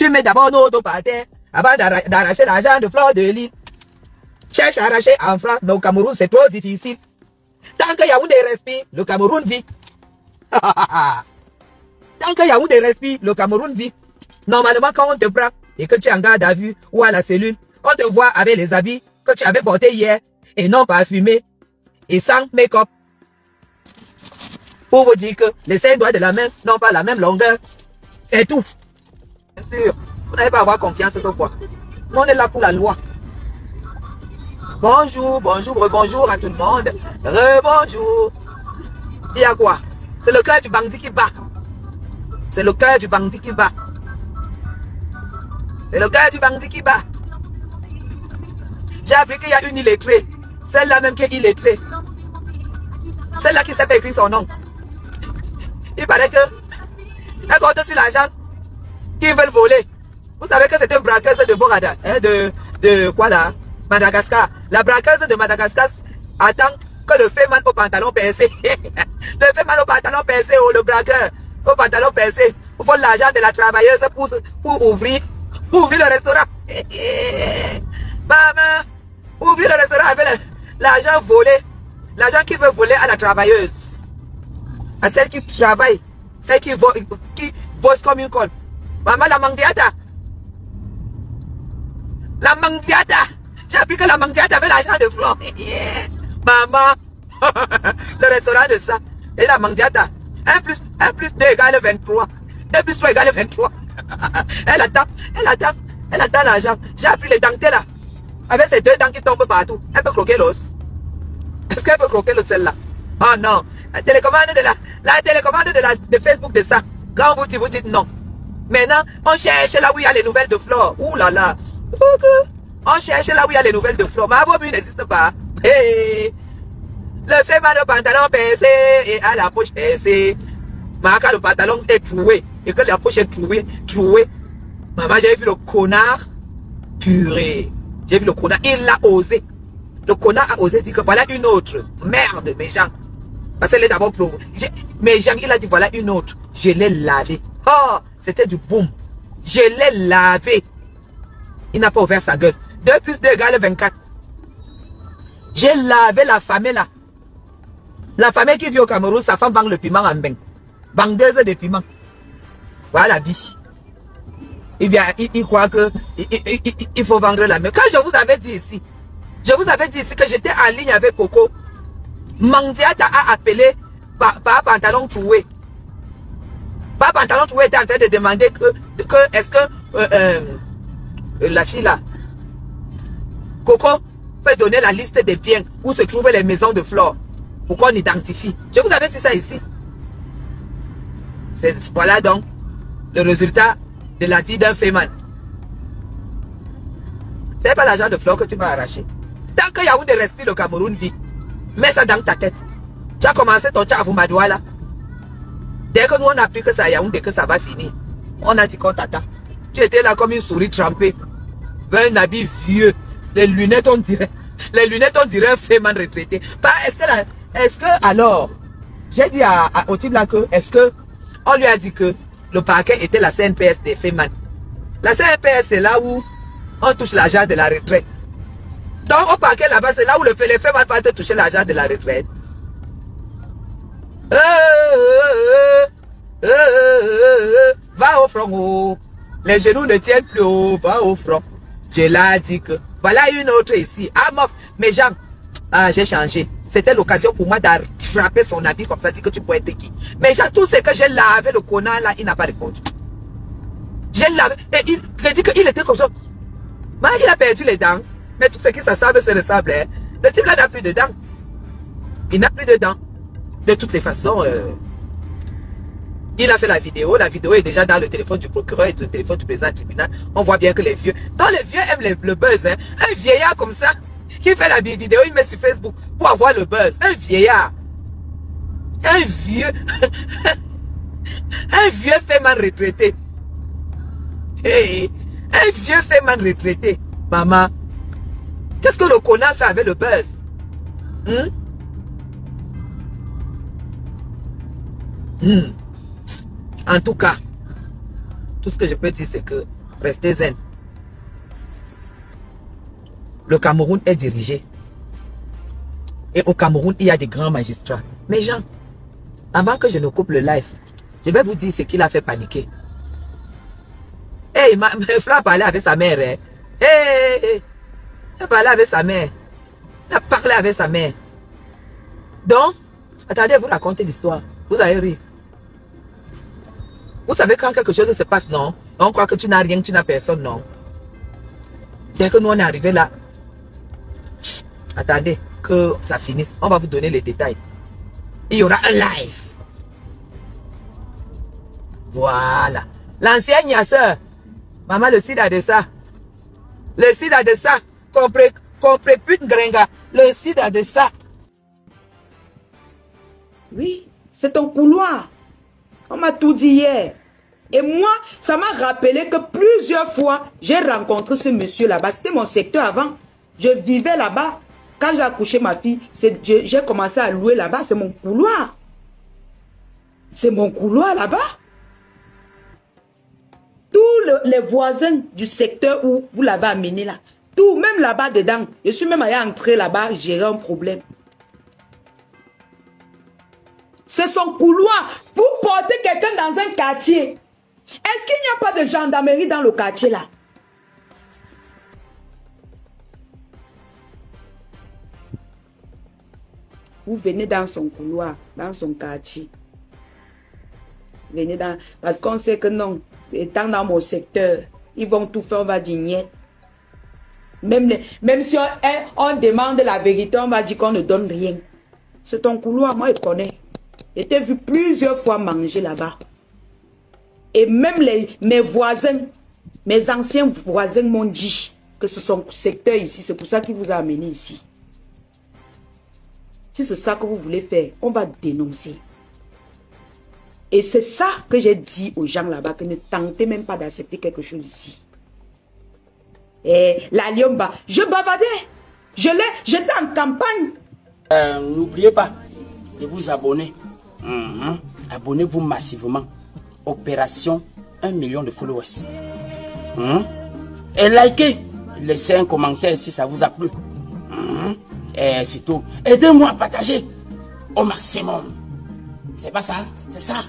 Tu mets d'abord nos dos par terre avant d'arracher l'argent de Fleur de Lys. Cherche à arracher en France, mais au Cameroun, c'est trop difficile. Tant que Yaoundé respire, le Cameroun vit. Tant que Yaoundé respire, le Cameroun vit. Normalement, quand on te prend et que tu es en garde à vue ou à la cellule, on te voit avec les habits que tu avais portés hier et non parfumés et sans make-up. Pour vous dire que les 5 doigts de la main n'ont pas la même longueur. C'est tout. Bien sûr, vous n'allez pas avoir confiance que quoi. On est là pour la loi. Bonjour, bonjour, rebonjour à tout le monde. Rebonjour. Il y a quoi? C'est le cœur du bandit qui bat. C'est le cœur du bandit qui bat. C'est le cœur du bandit qui bat. J'ai appris qu'il y a une illettrée. Celle-là même qui est illettrée. Celle-là qui ne sait pas écrire son nom. Il paraît que elle compte sur l'argent qu'ils veulent voler. Vous savez que c'est une braqueuse de Borada, hein, de quoi là? Madagascar. La braqueuse de Madagascar attend que le fait mal au pantalon percé. Le fait mal au pantalon percé ou le braqueur au pantalon percé. Il faut l'argent de la travailleuse pour ouvrir le restaurant. Maman, ouvrir le restaurant avec l'argent volé. L'argent qui veut voler à la travailleuse. À celle qui travaille. Celle qui bosse comme une conne. Maman, la mandiata. La mandiata. J'ai appris que la mandiata avait l'argent de Fleur. Maman. Le restaurant de ça. Et la mandiata. 1 plus 2 égale 23. 2 plus 3 égale 23. Elle attend l'argent. J'ai appris les dentelles là. Avec ces 2 dents qui tombent partout. Elle peut croquer l'os. Est-ce qu'elle peut croquer l'autre celle-là? Oh non. La télécommande de Facebook de ça. Quand vous dites non. Maintenant, on cherche là où il y a les nouvelles de Fleur. Ouh là là. On cherche là où il y a les nouvelles de Fleur. Mais vos buts n'existe pas. Hey. Le fait mal au pantalon percé et à la poche percée. Mais quand le pantalon est troué et que la poche est trouée. Maman, j'ai vu le connard purée. J'ai vu le connard. Il l'a osé. Le connard a osé dire que voilà une autre. Merde, mes gens. Parce qu'elle est d'abord plouvre. Mais Jean, il a dit voilà une autre. Je l'ai lavé. Oh, c'était du boum. Je l'ai lavé. Il n'a pas ouvert sa gueule. 2 plus 2 égale 24. J'ai lavé la famille là. La famille qui vit au Cameroun, sa femme vend le piment en bain. Vendeuse de piment. Voilà la vie. Il croit que il faut vendre la main. Quand je vous avais dit ici, que j'étais en ligne avec Coco. Mandiata a appelé par pantalon troué. Par pantalon troué était en train de demander que est-ce que la fille là, Coco, peut donner la liste des biens où se trouvent les maisons de Fleur pour qu'on identifie. Je vous avais dit ça ici. Voilà donc le résultat de la vie d'un féman. C'est pas l'argent de Fleur que tu vas arracher. Tant que Yaoundé respire, le Cameroun vit. Mets ça dans ta tête. Tu as commencé ton tchaf Madoua là. Dès que nous on a appris que ça Yaoundé, que ça va finir, on a dit qu'on t'attend. Tu étais là comme une souris trempée. Un habit vieux. Les lunettes on dirait un féman retraité. Est-ce que alors, j'ai dit au type là que, est-ce que on lui a dit que le parquet était la CNPS des féman. La CNPS c'est là où on touche l'argent de la retraite. Donc au parquet là-bas, c'est là où les femmes vont te toucher l'argent de la retraite. Va au front. Oh. Les genoux ne tiennent plus haut. Va au front. Je l'ai dit que voilà une autre ici. Ah mof, mes jambes. Ah, j'ai changé. C'était l'occasion pour moi d'attraper son habit comme ça, dit que tu pourrais être qui. Mais j'ai tout ce que j'ai lavé le connard là, il n'a pas répondu. J'ai lavé. Et j'ai dit qu'il était comme ça. Mais il a perdu les dents. Mais tout ce qui s'assemble se ressemble. Hein. Le type là n'a plus de dents. Il n'a plus de dents. De toutes les façons, il a fait la vidéo. La vidéo est déjà dans le téléphone du procureur et le téléphone du président du tribunal. On voit bien que les vieux... Dans les vieux aiment le buzz. Hein. Un vieillard comme ça, qui fait la vidéo, il met sur Facebook pour avoir le buzz. Un vieillard. Un vieux... un vieux féman retraité. Hey, un vieux féman retraité. Maman. Qu'est-ce que le connard fait avec le buzz? En tout cas, tout ce que je peux dire, c'est que Restez zen. Le Cameroun est dirigé. Et au Cameroun, il y a des grands magistrats. Mais Jean, avant que je ne coupe le live, je vais vous dire ce qu'il a fait paniquer. Hey, mon frère a parlé avec sa mère. Hein. Hey, il a parlé avec sa mère. Il a parlé avec sa mère. Donc, attendez, vous racontez l'histoire. Vous avez ri. Vous savez quand quelque chose se passe, non? On croit que tu n'as rien, tu n'as personne, non? C'est que nous, on est arrivé là. Attendez que ça finisse. On va vous donner les détails. Il y aura un live. Voilà. L'ancienne Yasseur. Maman, le sida de ça. Le sida de ça. Compris pute gringa. Le sida de ça. Oui, c'est ton couloir. On m'a tout dit hier. Et moi, ça m'a rappelé que plusieurs fois, j'ai rencontré ce monsieur là-bas. C'était mon secteur avant. Je vivais là-bas. Quand j'ai accouché ma fille, j'ai commencé à louer là-bas. C'est mon couloir. C'est mon couloir là-bas. Tous les voisins du secteur où vous l'avez amené là. Tout, même là-bas dedans. Je suis même allé entrer là-bas, gérer un problème. C'est son couloir. Pour porter quelqu'un dans un quartier. Est-ce qu'il n'y a pas de gendarmerie dans le quartier là? Vous venez dans son couloir, dans son quartier. Venez dans... Parce qu'on sait que non, étant dans mon secteur, ils vont tout faire, on va dire niet. Même si on demande la vérité, on va dire qu'on ne donne rien. C'est ton couloir, moi je connais. J'ai vu plusieurs fois manger là-bas. Et même mes voisins, mes anciens voisins m'ont dit que c'est son secteur ici. C'est pour ça qu'il vous a amené ici. Si c'est ça que vous voulez faire, on va dénoncer. Et c'est ça que j'ai dit aux gens là-bas, que ne tentez même pas d'accepter quelque chose ici. Et la Liomba, je bavardais. J'étais en campagne. N'oubliez pas de vous abonner. Abonnez-vous massivement. Opération 1 million de followers. Et likez. Laissez un commentaire si ça vous a plu. Et c'est tout. Aidez-moi à partager au maximum. C'est pas ça? C'est ça.